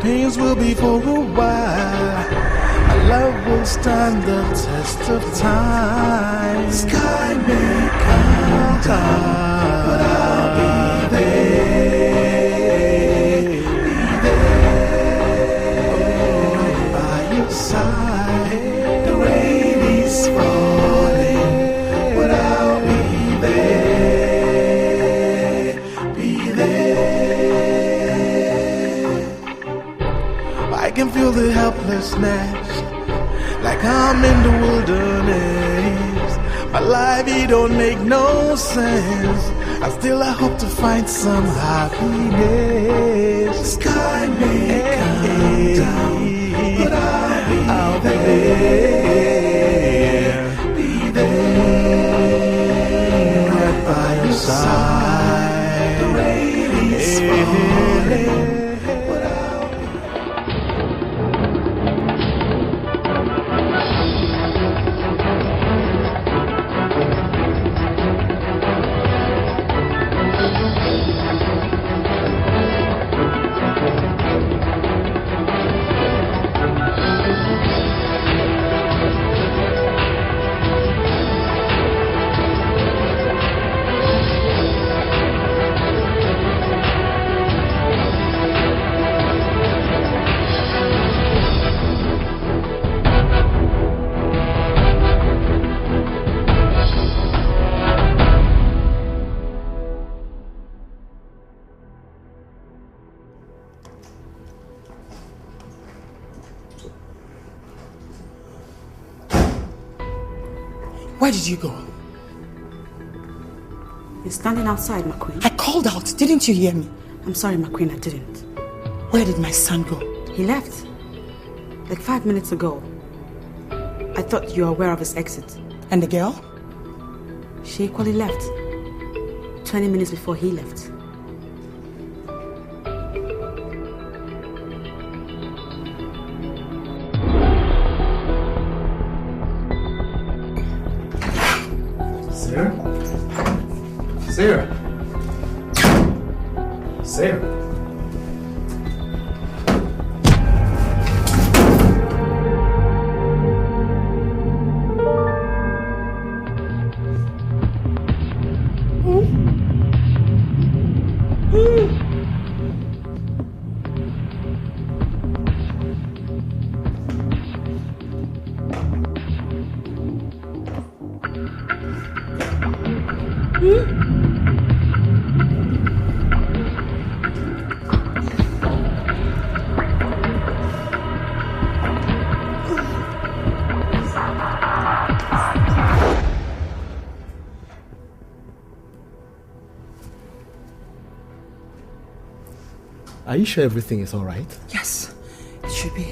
pains will be for a while. Our love will stand the test of time. The sky may come down, but I'll be there, by your side. The rain is falling, but I'll be there, I can feel the helplessness, like I'm in the wilderness. My life, it don't make no sense. I hope to find some happiness. The sky may come down, but I'll be there, right by your side. The rain is falling. Where did you go? You're standing outside, my queen. I called out. Didn't you hear me? I'm sorry, my queen, I didn't. Where did my son go? He left. Like 5 minutes ago. I thought you were aware of his exit. And the girl? She equally left. 20 minutes before he left. Sarah? Sarah? Are you sure everything is all right? Yes, it should be.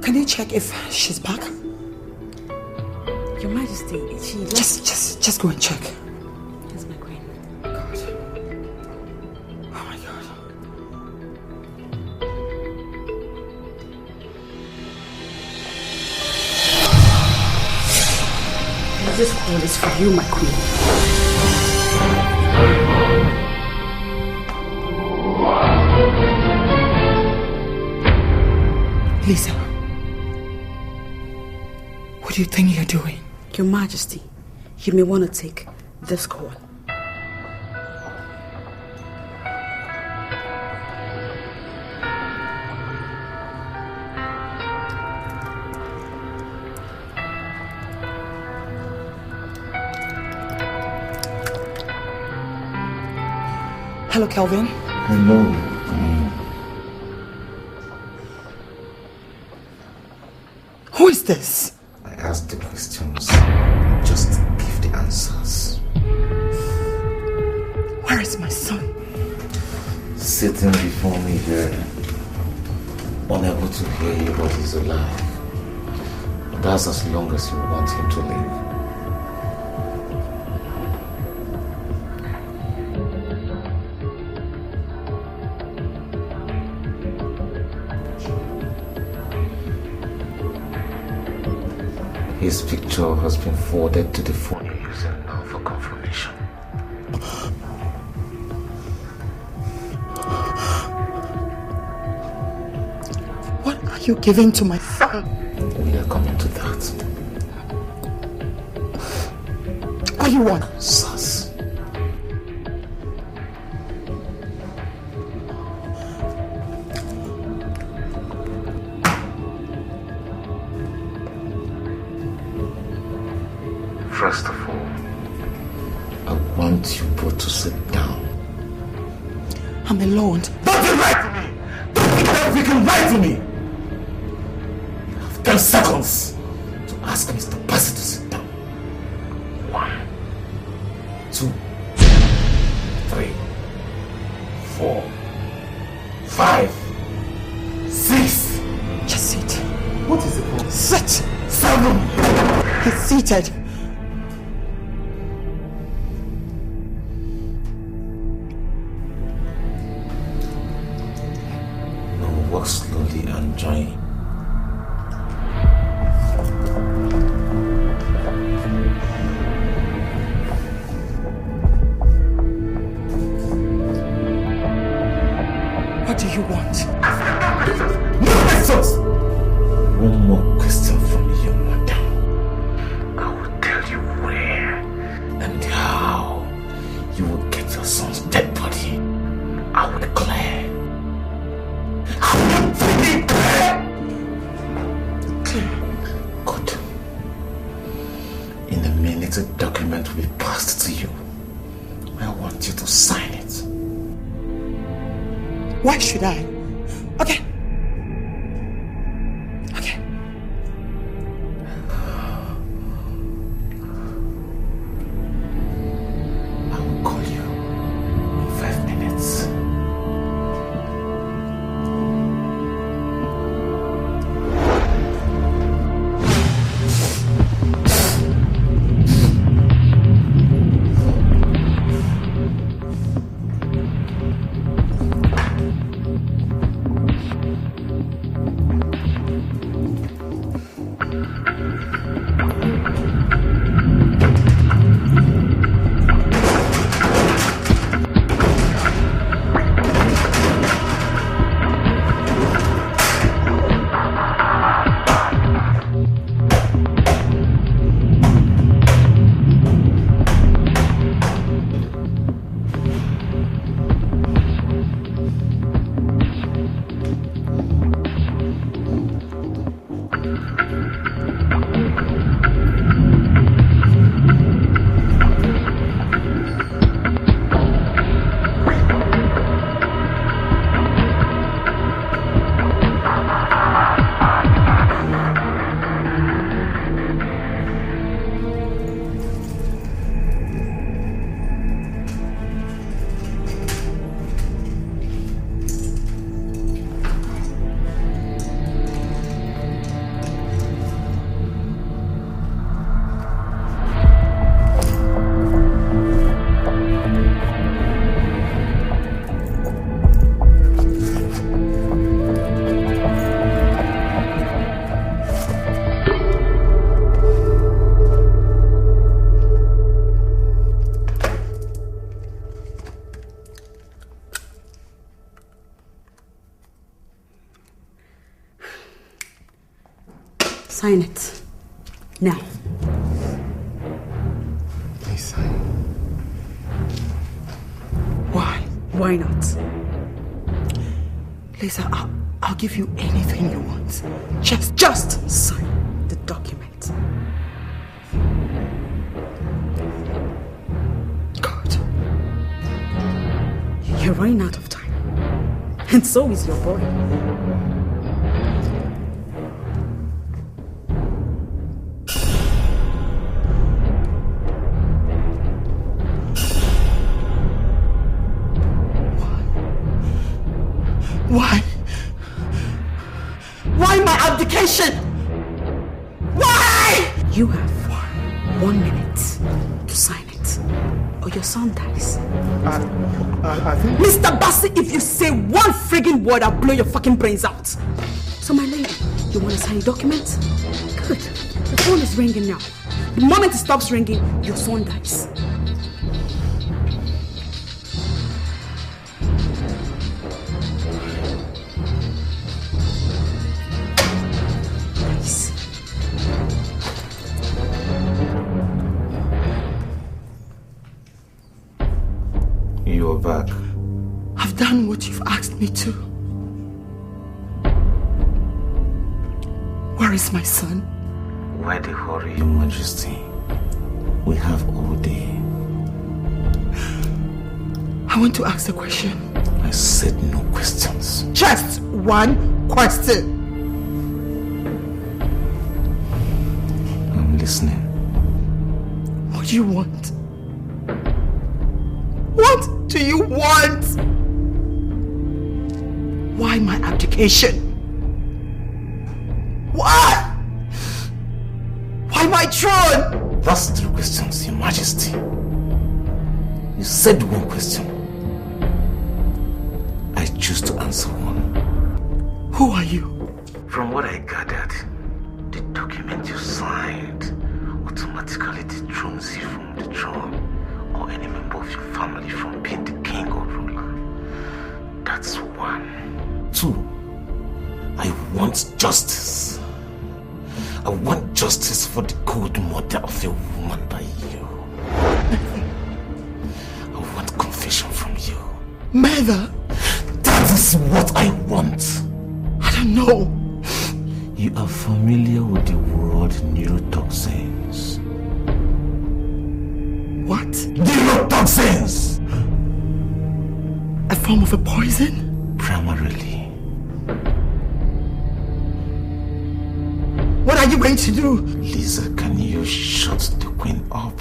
Can you check if she's back? Your Majesty, she left. Just go and check. Yes, my queen. God. Oh my God. This call is for you, my queen. Lisa, what do you think you're doing? Your Majesty, you may want to take this call. Hello, Kelvin. Hello. Who is this? I asked the questions. Just give the answers. Where is my son? Sitting before me here, unable to hear you, but he's alive. But that's as long as you want him to live. His picture has been forwarded to the phone you're using now for confirmation. you giving to my son? We are coming to that. What do you want? Sus. First of all, I want you both to sit down. I'm alone. Don't you write to me! Don't you think you can write to me! You have 10 seconds to ask Mr. Bassett to sit down. 1, 2, 3, 4, 5, 6. Just sit. What is it for? Sit! 7. He's seated. Walk slowly and join. What do you want? No questions! One more question from you, madam. I will tell you where and how you will get your son's dead body. I will declare. Good. In the minute a document will be passed to you, I want you to sign it. Why should I? Okay. Okay. I will call you in 5 minutes. Sign it. Now. Please sign. Why? Why not? Lisa, I'll give you anything you want. Just sign the document. God. You're running out of time. And so is your boy. Why? Why my abdication? Why? You have 1 minute to sign it, or your son dies. I think... Mr. Bassey, if you say one friggin' word, I'll blow your fucking brains out. So my lady, you want to sign a document? Good. The phone is ringing now. The moment it stops ringing, your son dies. I've done what you've asked me to. Where is my son? Why the hurry, Your Majesty? We have all day. I want to ask a question. I said no questions. Just one question. I'm listening. What do you want? What do you want? Why my abdication? Why? Why my throne? That's 3 questions, Your Majesty. You said 1 question. I choose to answer 1. Who are you? From what I gathered, the document you signed automatically dethrones you from the throne or any member of your family from being the king or ruler. That's 1. 2. I want justice. I want justice for the cold murder of a woman by you. I want confession from you. Mother? That is what I want. I don't know. You are familiar with the word neurotoxins. What? Neurotoxins! A form of a poison? Primarily. What are you going to do? Lisa, can you shut the queen up?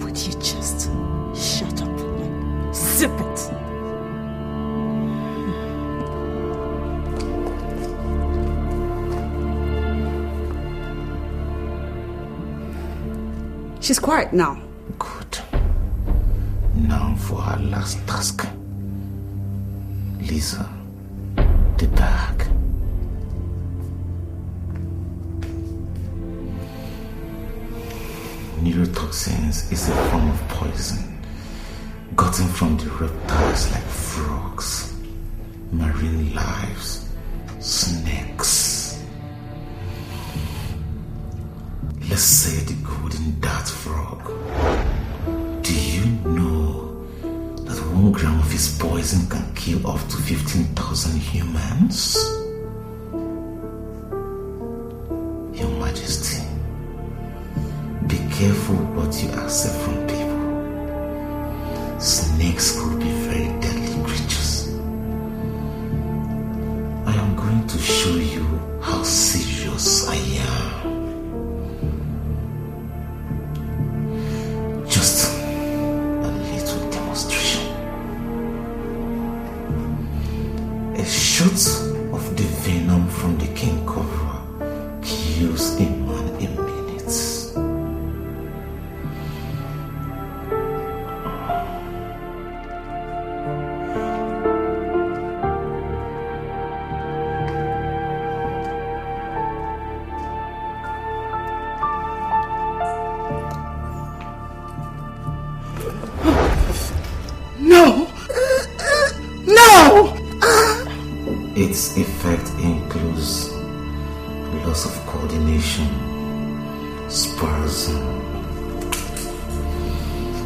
Would you just shut up? Zip it. She's quiet now. Good. Now for her last task. Lisa, the bag. Neurotoxins is a form of poison gotten from the reptiles like frogs, marine lives, snakes. Let's say the golden dart frog. Do you know that 1 gram of his poison can kill up to 15,000 humans? Your Majesty, be careful what you accept from people. Snakes could be very deadly creatures. I am going to show you how serious I am. Just a little demonstration. A shot of the venom from the king cobra kills a man in minutes. Its effect includes loss of coordination, spasm,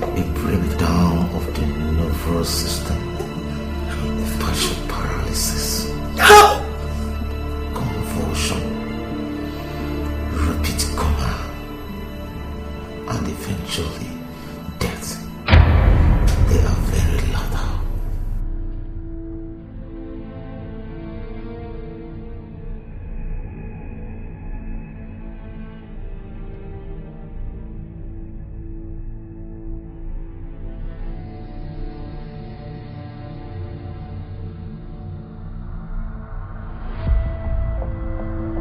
a breakdown of the nervous system, partial paralysis, convulsion, rapid coma, and eventually death. They are very lethal.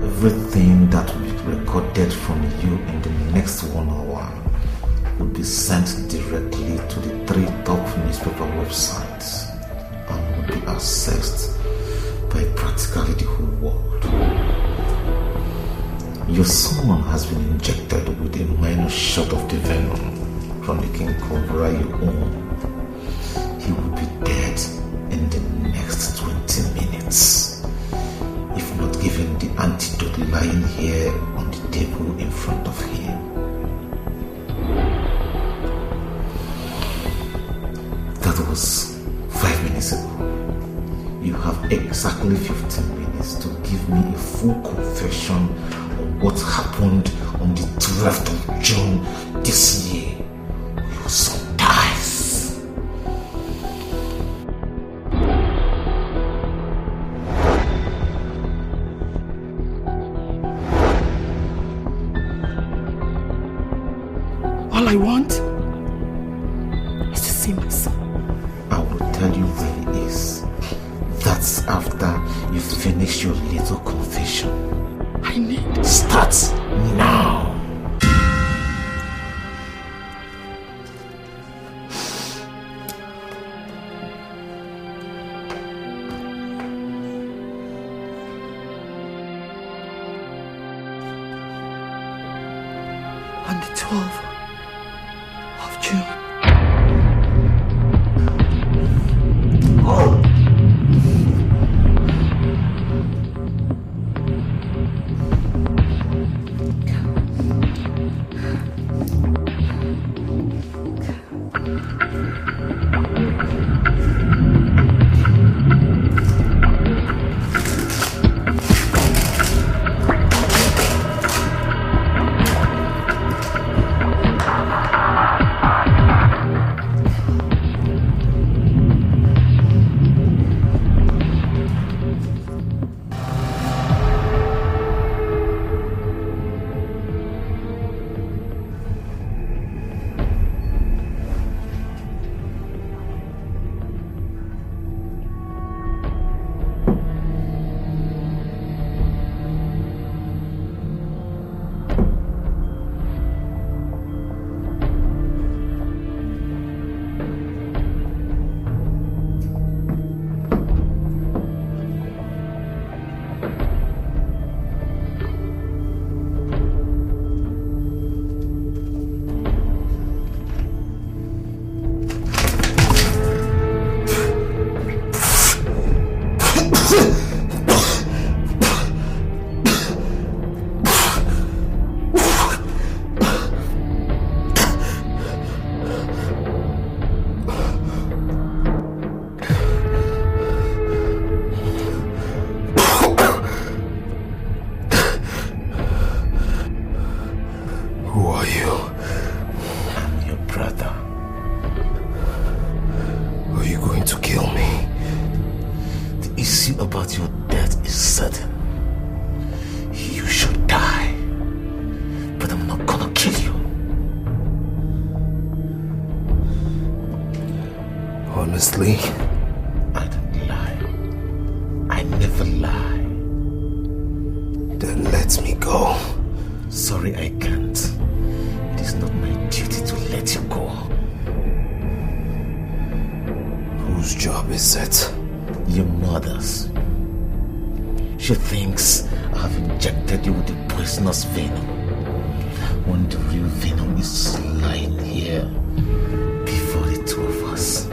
Everything that will be recorded from you in the next 1 hour will be sent directly to the 3 top newspaper websites and will be accessed by practically the whole world. Your son has been injected with a minor shot of the venom from the king cobra you own. He will be dead in the next 20 minutes. If not given the antidote lying here on the table in front of him. was 5 minutes ago. You have exactly 15 minutes to give me a full confession of what happened on the 12th of June this year. Your son dies. All I want is to see my son. I will tell you where he is. That's after you finish your little confession. I need... Start now. On the 12th of June. Honestly, I don't lie. I never lie. Then let me go. Sorry, I can't. It is not my duty to let you go. Whose job is it? Your mother's. She thinks I have injected you with the poisonous venom, when the real venom is lying here before the two of us.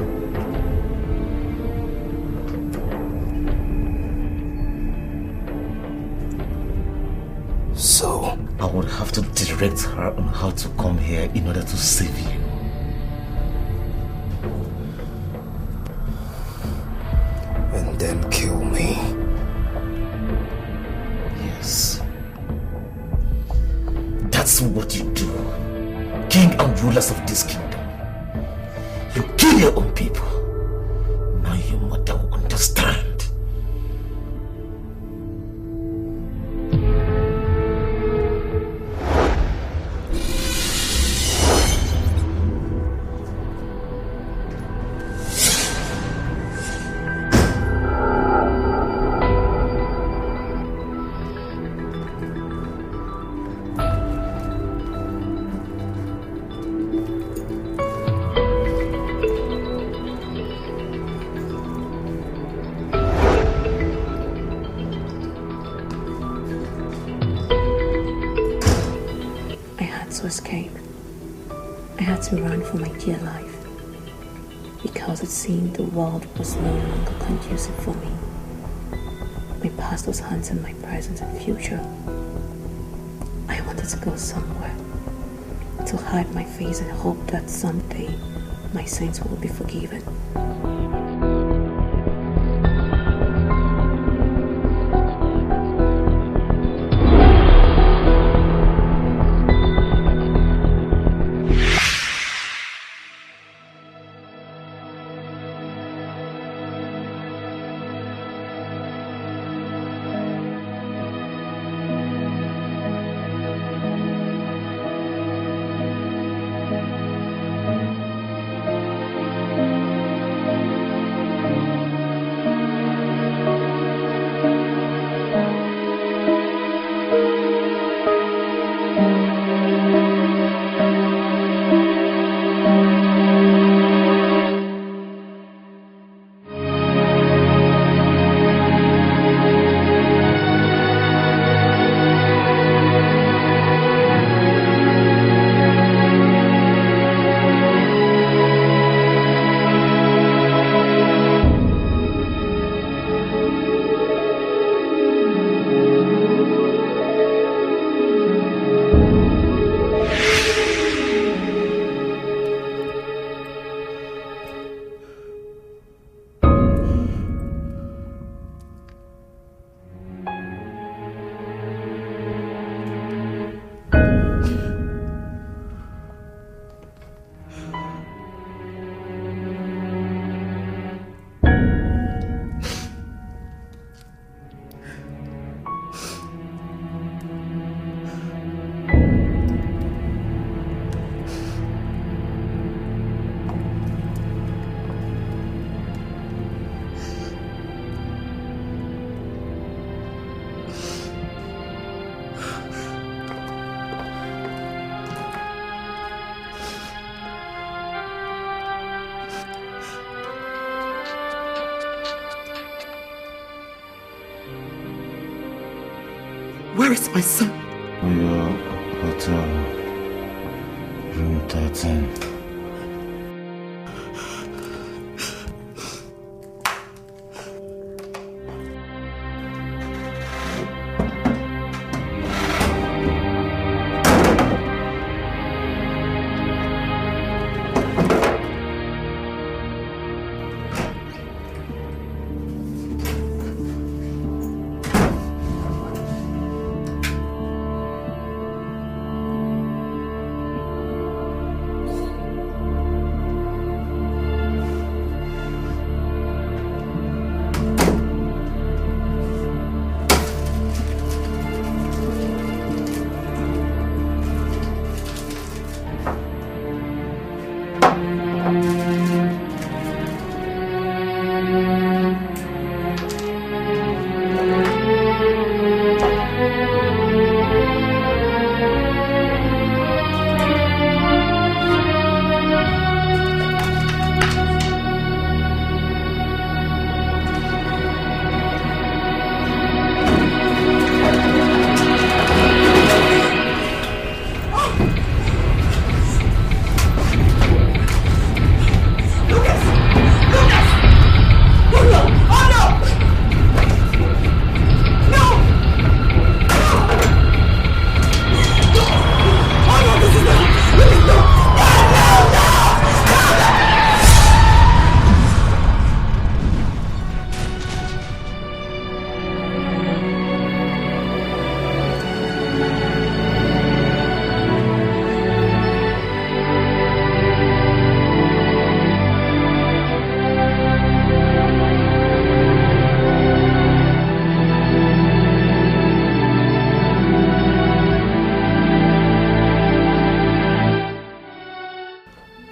So, I would have to direct her on how to come here in order to save you. And then kill me. Yes. That's what you do. King and rulers of this kingdom. You kill your own people. Now your mother will understand. Escape. I had to run for my dear life because it seemed the world was no longer conducive for me. My past was haunting my present and future. I wanted to go somewhere to hide my face and hope that someday my sins will be forgiven. Where is my son? Your hotel, room 13.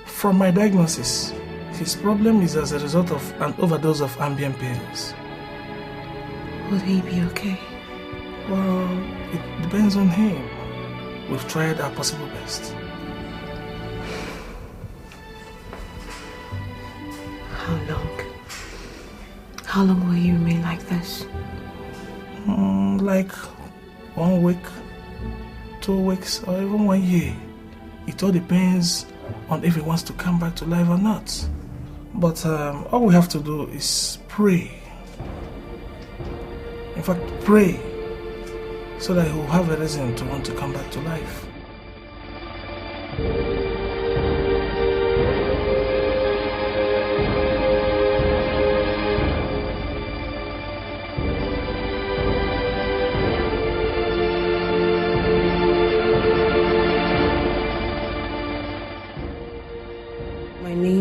From my diagnosis, his problem is as a result of an overdose of Ambien pills. Will he be okay? Well, it depends on him. We've tried our possible best. How long? How long will you remain like this? Like 1 week, 2 weeks, or even 1 year. It all depends on if he wants to come back to life or not. But all we have to do is pray. In fact, pray so that he will have a reason to want to come back to life.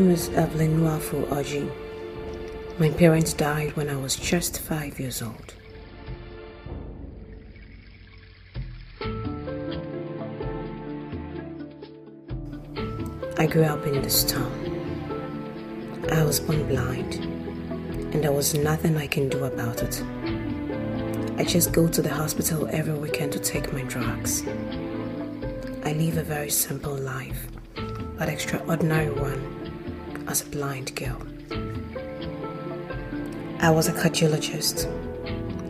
name is Evelyn Oji. My parents died when I was just 5 years old. I grew up in this town. I was born blind, and there was nothing I can do about it. I just go to the hospital every weekend to take my drugs. I live a very simple life, but extraordinary one as a blind girl. I was a cardiologist,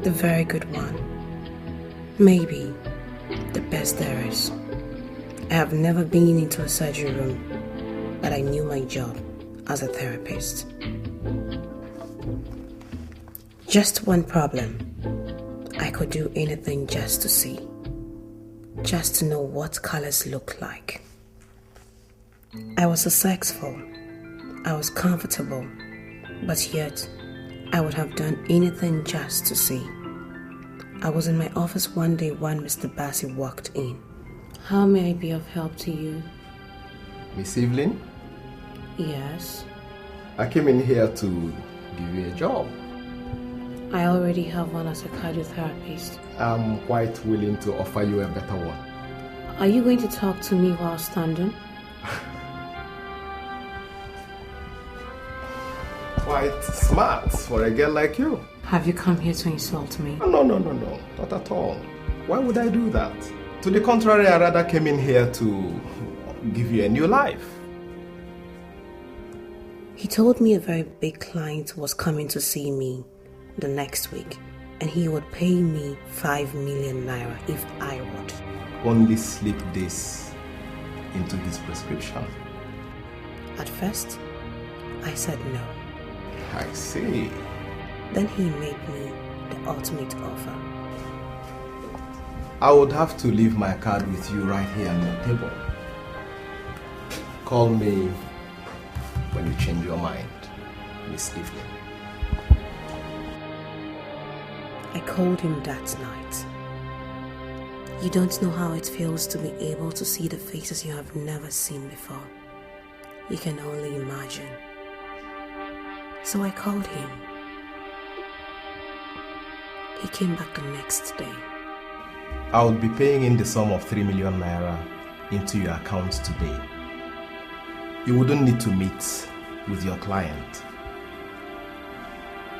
the very good one. Maybe the best there is. I have never been into a surgery room, but I knew my job as a therapist. Just one problem. I could do anything just to see, just to know what colors look like. I was successful, I was comfortable, but yet I would have done anything just to see. I was in my office one day when Mr. Bassi walked in. How may I be of help to you? Miss Evelyn? Yes? I came in here to give you a job. I already have one as a cardiotherapist. I'm quite willing to offer you a better one. Are you going to talk to me while standing? Quite smart for a girl like you. Have you come here to insult me? No, not at all. Why would I do that? To the contrary, I rather came in here to give you a new life. He told me a very big client was coming to see me the next week, and he would pay me 5 million naira if I would. Only slip this into his prescription. At first, I said no. I see. Then he made me the ultimate offer. I would have to leave my card with you right here on the table. Call me when you change your mind, Miss Evelyn. I called him that night. You don't know how it feels to be able to see the faces you have never seen before. You can only imagine. So I called him. He came back the next day. I would be paying in the sum of 3 million naira into your account today. You wouldn't need to meet with your client.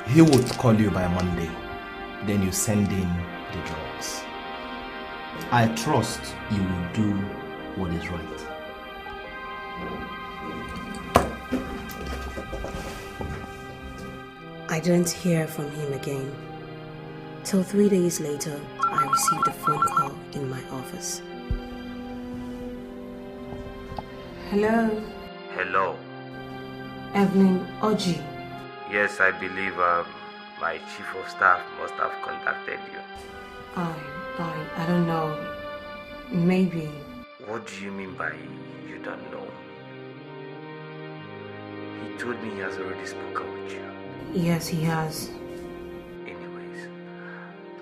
He would call you by Monday. Then you send in the drugs. I trust you will do what is right. I didn't hear from him again. Till 3 days later, I received a phone call in my office. Hello? Hello. Evelyn Oji. Yes, I believe my chief of staff must have contacted you. I don't know. Maybe. What do you mean by you don't know? He told me he has already spoken with you. Yes, he has. Anyways,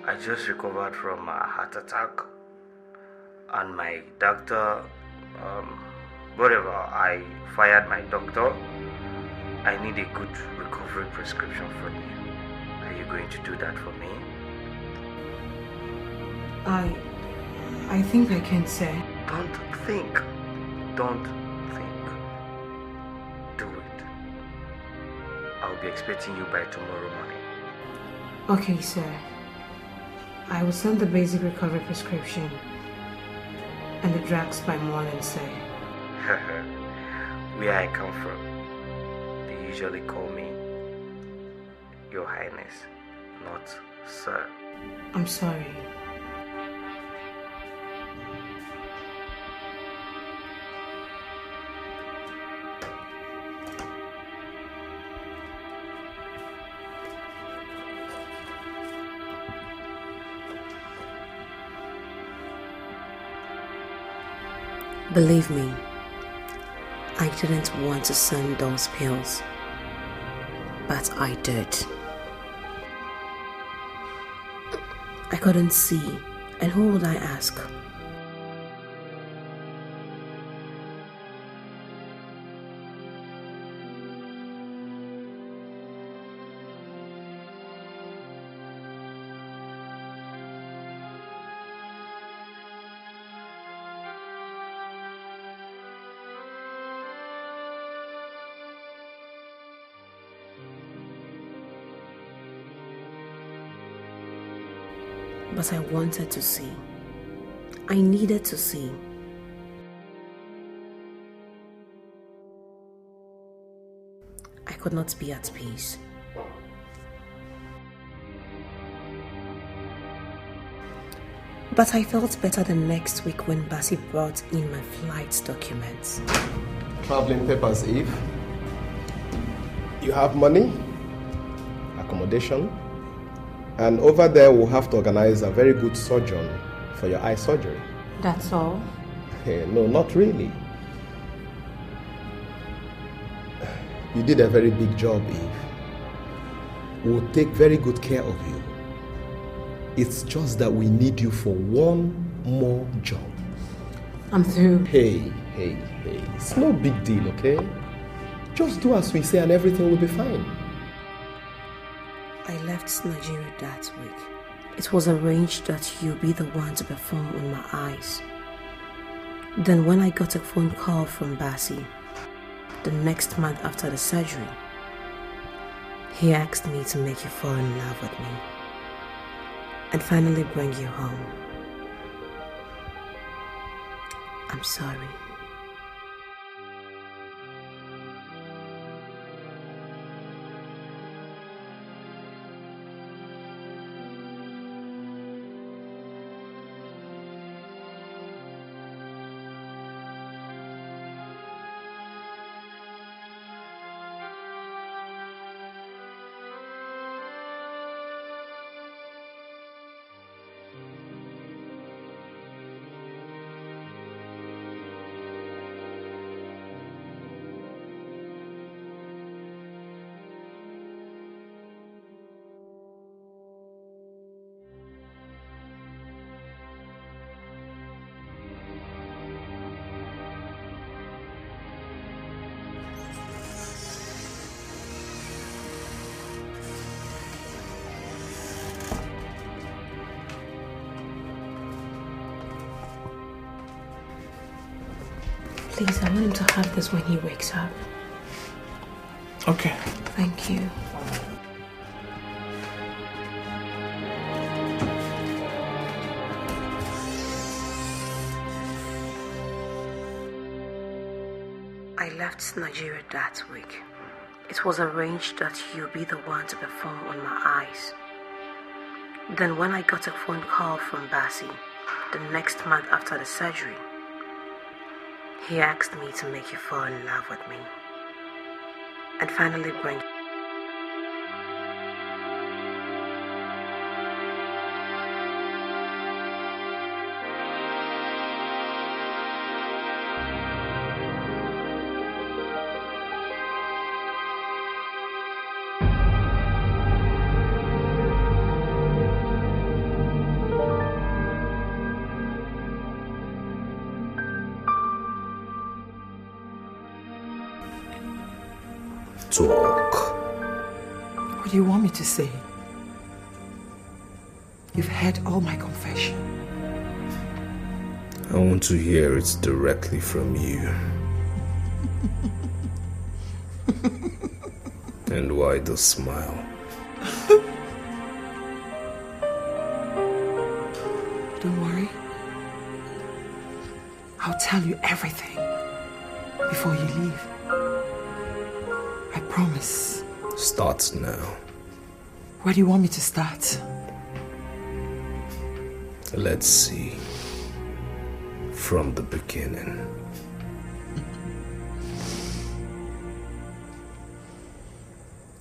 I just recovered from a heart attack, and my doctor, whatever, I fired my doctor. I need a good recovery prescription from you. Are you going to do that for me? I think I can say. Don't think. Don't think. Do it. I'll be expecting you by tomorrow morning. Okay, sir. I will send the basic recovery prescription and the drugs by morning, sir. Where I come from, they usually call me Your Highness, not Sir. I'm sorry. Believe me, I didn't want to send those pills, but I did. I couldn't see, and who would I ask? But I wanted to see. I needed to see. I could not be at peace. But I felt better the next week when Bassey brought in my flight documents. Traveling papers, Eve. You have money, accommodation, and over there we'll have to organize a very good surgeon for your eye surgery. That's all? Hey, no, not really. You did a very big job, Eve. We'll take very good care of you. It's just that we need you for one more job. I'm through. Hey. It's no big deal, okay? Just do as we say and everything will be fine. I left Nigeria that week. It was arranged that you'll be the one to perform on my eyes. Then when I got a phone call from Bassey, the next month after the surgery, he asked me to make you fall in love with me and finally bring you home. I'm sorry. Please, I want him to have this when he wakes up. Okay. Thank you. I left Nigeria that week. It was arranged that you'll be the one to perform on my eyes. Then when I got a phone call from Bassey, the next month after the surgery, he asked me to make you fall in love with me and finally bring talk. What do you want me to say? You've heard all my confession. I want to hear it directly from you. And why the smile? Don't worry. I'll tell you everything before you leave. I promise. Start now. Where do you want me to start? Let's see. From the beginning.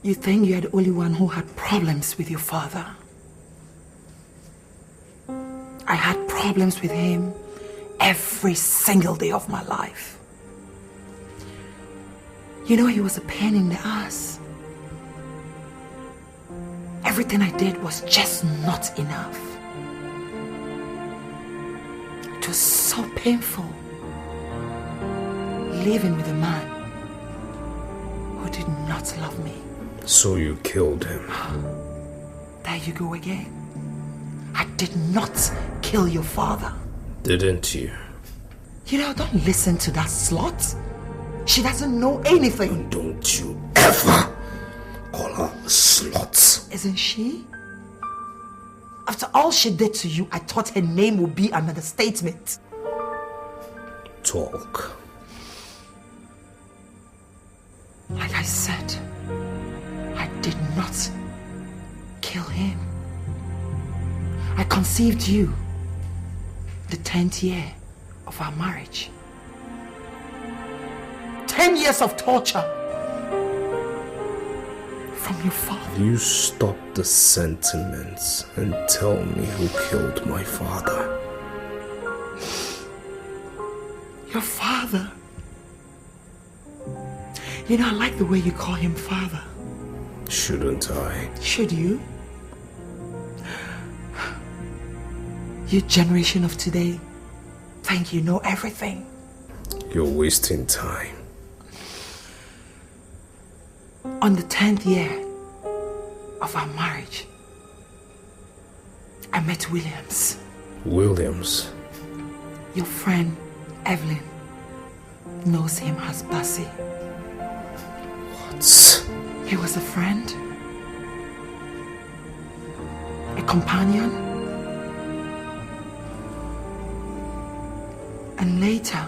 You think you're the only one who had problems with your father? I had problems with him every single day of my life. You know, he was a pain in the ass. Everything I did was just not enough. It was so painful living with a man who did not love me. So you killed him. There you go again. I did not kill your father. Didn't you? You know, don't listen to that slut. She doesn't know anything. Don't you ever call her a slut. Isn't she? After all she did to you, I thought her name would be another statement. Talk. Like I said, I did not kill him. I conceived you the 10th year of our marriage. 10 years of torture from your father. You stop the sentiments and tell me who killed my father. Your father? You know, I like the way you call him father. Shouldn't I? Should you? Your generation of today think you know everything. You're wasting time. On the 10th year of our marriage, I met Williams. Williams? Your friend, Evelyn, knows him as Bassi. What? He was a friend, a companion, and later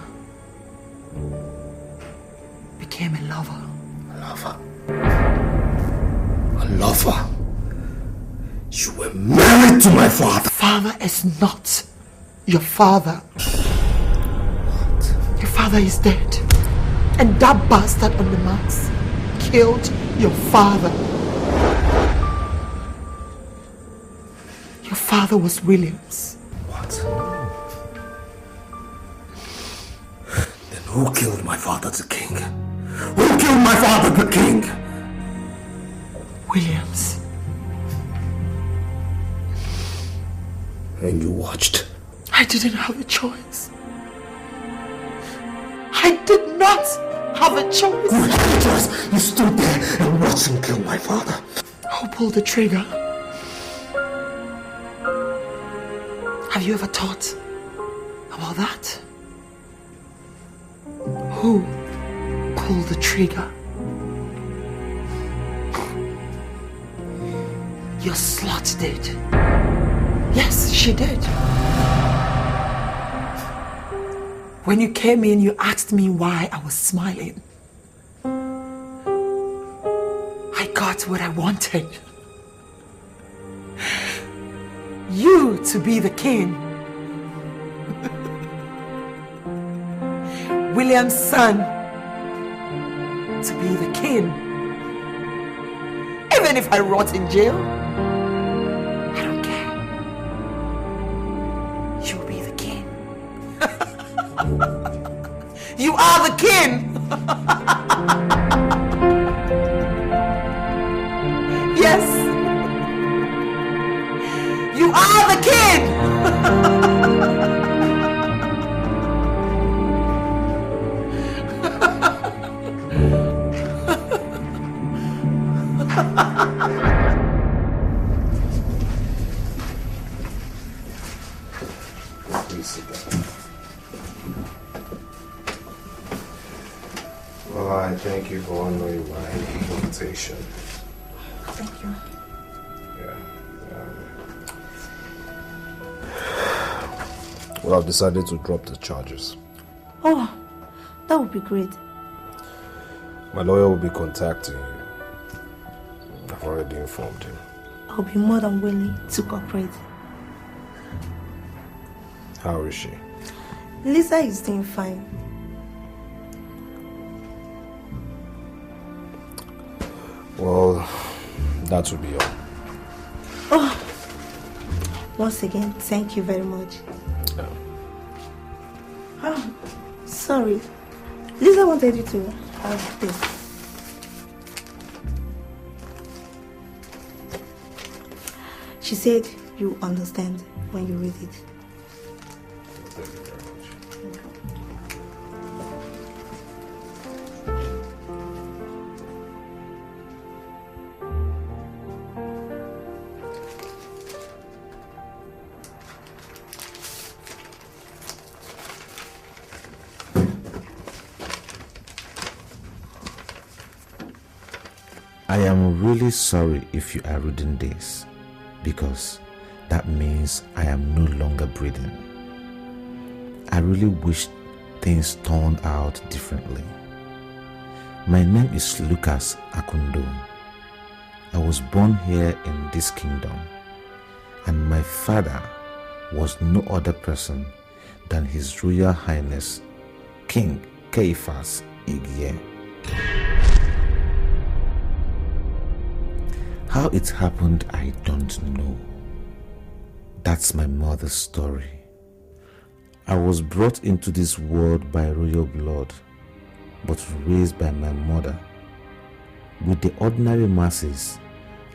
became a lover. A lover? A lover? You were married to my father. Father is not your father. What? Your father is dead. And that bastard on the mask killed your father. Your father was Williams. What? Then who killed my father, the king? Who killed my father, the king? Williams. And you watched? I didn't have a choice. I did not have a choice. You had a choice. You stood there and watched him kill my father. Who pulled the trigger? Have you ever thought about that? Who pulled the trigger? Your slut did. Yes, she did. When you came in, you asked me why I was smiling. I got what I wanted. You to be the king. William's son to be the king. Even if I rot in jail, I don't care. You'll be the king. You are the king. Yes. You are the king. Please sit down. Well, I thank you for honoring my invitation. Thank you. Well, I've decided to drop the charges. Oh, that would be great. My lawyer will be contacting you. I've already informed him. I'll be more than willing to cooperate. How is she? Lisa is doing fine. Well, that will be all. Oh, once again, thank you very much. Yeah. Oh, sorry. Lisa wanted you to have this. She said you understand when you read it. Thank you very much. I am really sorry if you are reading this, because that means I am no longer breathing. I really wish things turned out differently. My name is Lucas Akundo. I was born here in this kingdom, and my father was no other person than His Royal Highness King Caiaphas Igye. How it happened, I don't know. That's my mother's story. I was brought into this world by royal blood, but raised by my mother. With the ordinary masses,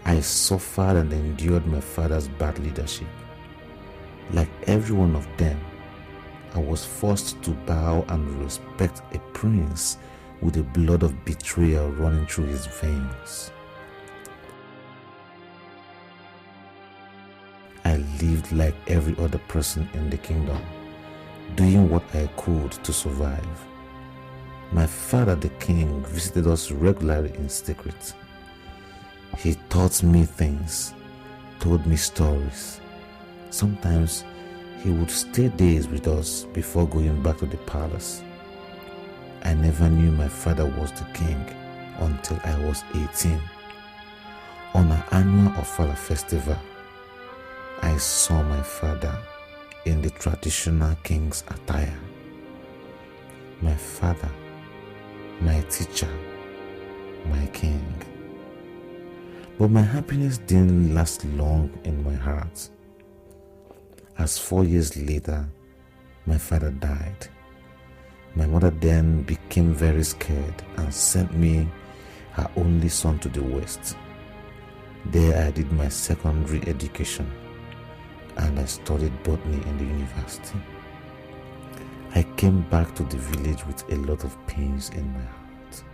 I suffered and endured my father's bad leadership. Like every one of them, I was forced to bow and respect a prince with the blood of betrayal running through his veins. I lived like every other person in the kingdom, doing what I could to survive. My father, the king, visited us regularly in secret. He taught me things, told me stories. Sometimes he would stay days with us before going back to the palace. I never knew my father was the king until I was 18. On our annual Ofala festival, I saw my father in the traditional king's attire. My father, my teacher, my king. But my happiness didn't last long in my heart. As 4 years later, my father died. My mother then became very scared and sent me, her only son, to the West. There I did my secondary education and I studied botany in the university. I came back to the village with a lot of pains in my heart.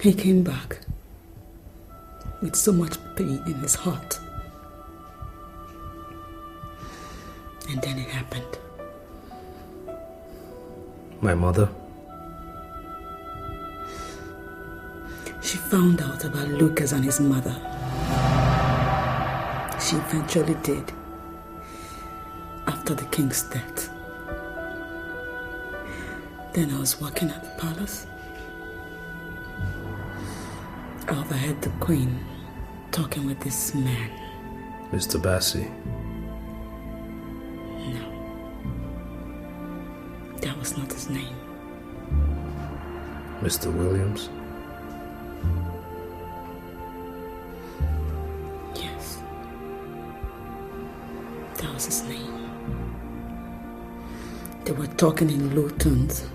He came back with so much pain in his heart. And then it happened. My mother? She found out about Lucas and his mother. She eventually did, after the king's death. Then I was working at the palace. I overheard the queen talking with this man. Mr. Bassi? No. That was not his name. Mr. Williams? Yes. That was his name. They were talking in low tones,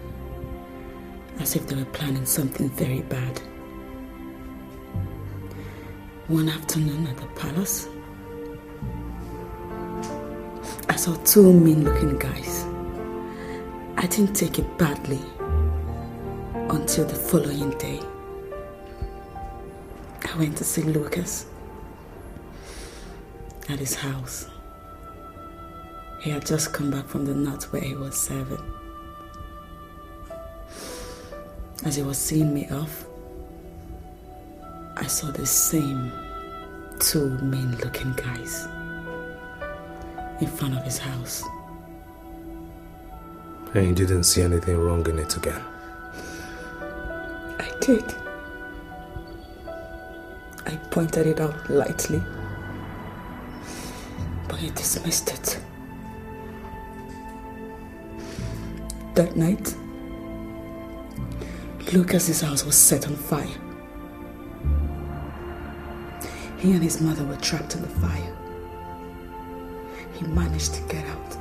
as if they were planning something very bad. One afternoon at the palace, I saw two mean-looking guys. I didn't take it badly until the following day. I went to see Lucas at his house. He had just come back from the north where he was serving. As he was seeing me off, I saw the same two mean-looking guys in front of his house. And you didn't see anything wrong in it again? I did. I pointed it out lightly, but he dismissed it. That night, Lucas's house was set on fire. He and his mother were trapped in the fire. He managed to get out.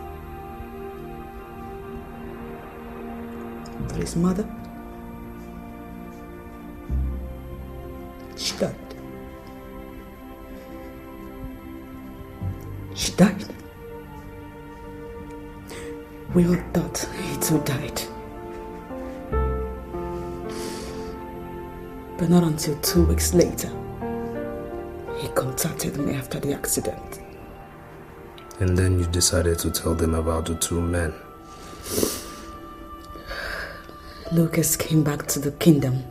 But his mother, she died. She died. We all thought he too died. But not until 2 weeks later, he contacted me after the accident. And then you decided to tell them about the two men. Lucas came back to the kingdom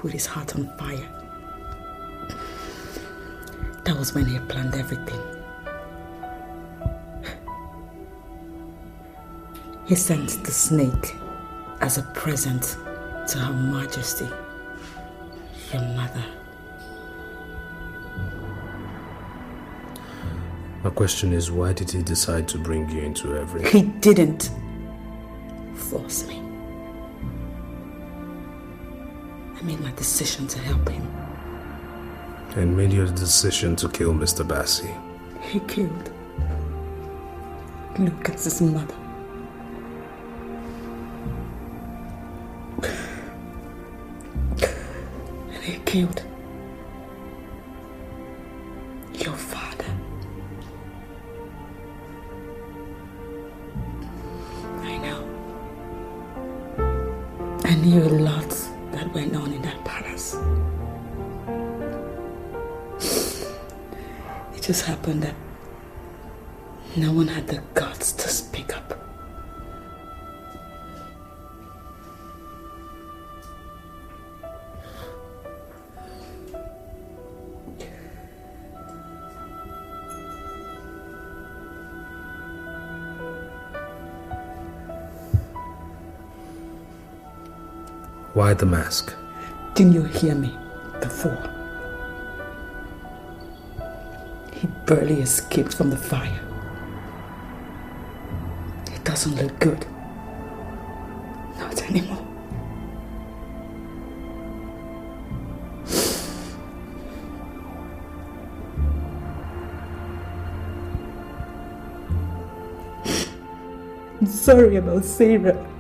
with his heart on fire. That was when he planned everything. He sent the snake as a present to Her Majesty, your mother. My question is, why did he decide to bring you into everything? He didn't force me. I made my decision to help him. And made your decision to kill Mr. Bassi. He killed Lucas's mother. And he killed your father. I know. I knew a lot that went on in that palace. It just happened that no one had the guts to speak up. Why the mask? Didn't you hear me before? He barely escaped from the fire. It doesn't look good. Not anymore. I'm sorry about Sarah.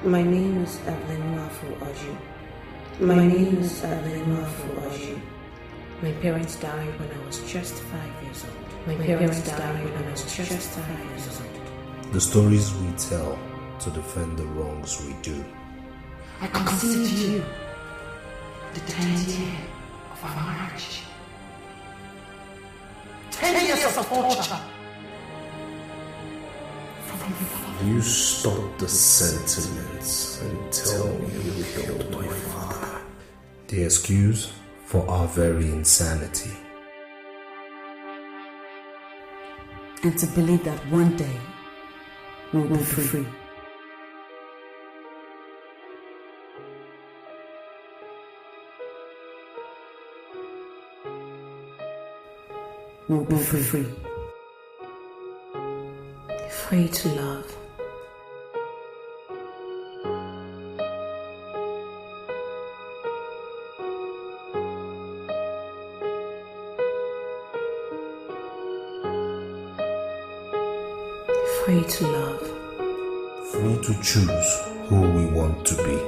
My name is Evelyn. My name is Evelyn. My parents died when I was just 5 years old. The stories we tell to defend the wrongs we do. I considered you the 10th year of our marriage. 10 years of torture. You stop the sentiments and tell me you killed my father. The excuse for our very insanity. And to believe that one day we'll be free. We'll be free. Free to love. Free to love. Free to choose who we want to be.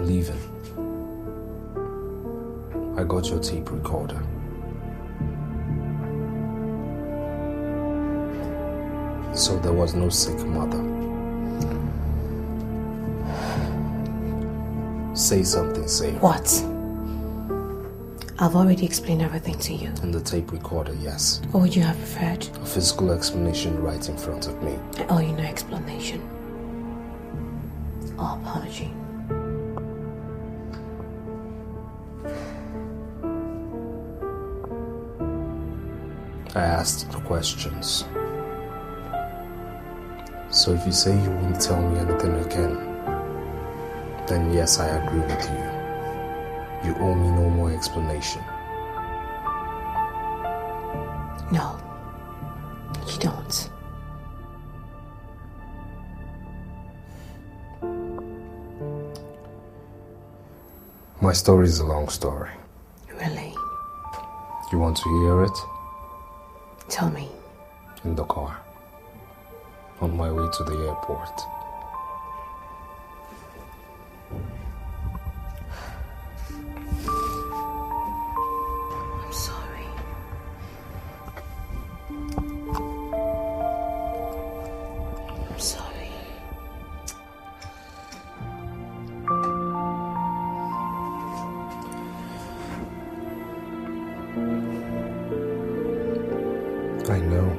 leaving, I got your tape recorder. So there was no sick mother. Say something, say it. What? I've already explained everything to you. In the tape recorder, yes. What would you have preferred? A physical explanation right in front of me. I owe you no explanation. Or apology. I asked the questions. So if you say you won't tell me anything again, then yes, I agree with you. You owe me no more explanation. No, you don't. My story is a long story. Really? You want to hear it? Tell me. In the car. On my way to the airport. I'm sorry. I'm sorry. I know.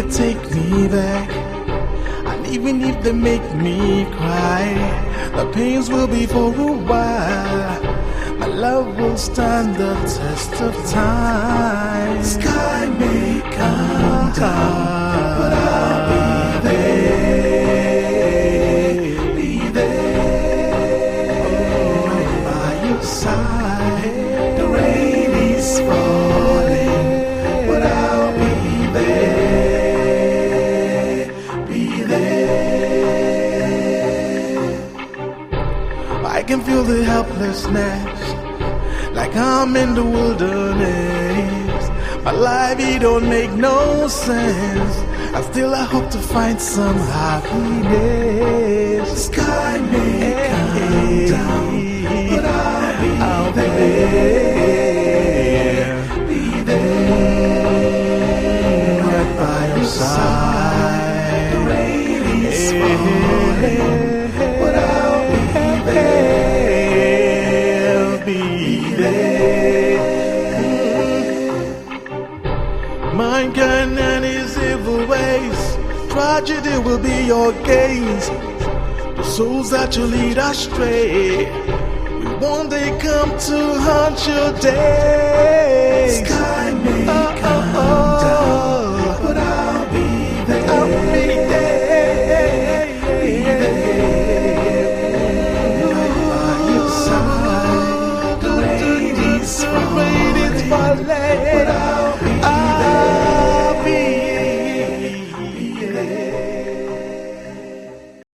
Take me back, and even if they make me cry, the pains will be for a while. My love will stand the test of time. Sky may come down, but I'll be there by your side. The rain is falling, but I'll be there. I can feel the helplessness, like I'm in the wilderness. My life, it don't make no sense, and still I hope to find some happiness. The sky may come down, but I'll be there, right by your side. The rain is falling, but I'll be there. Mankind and his evil ways, tragedy will be your gaze. The souls that you lead astray will one day come to haunt your day. Sky may come down,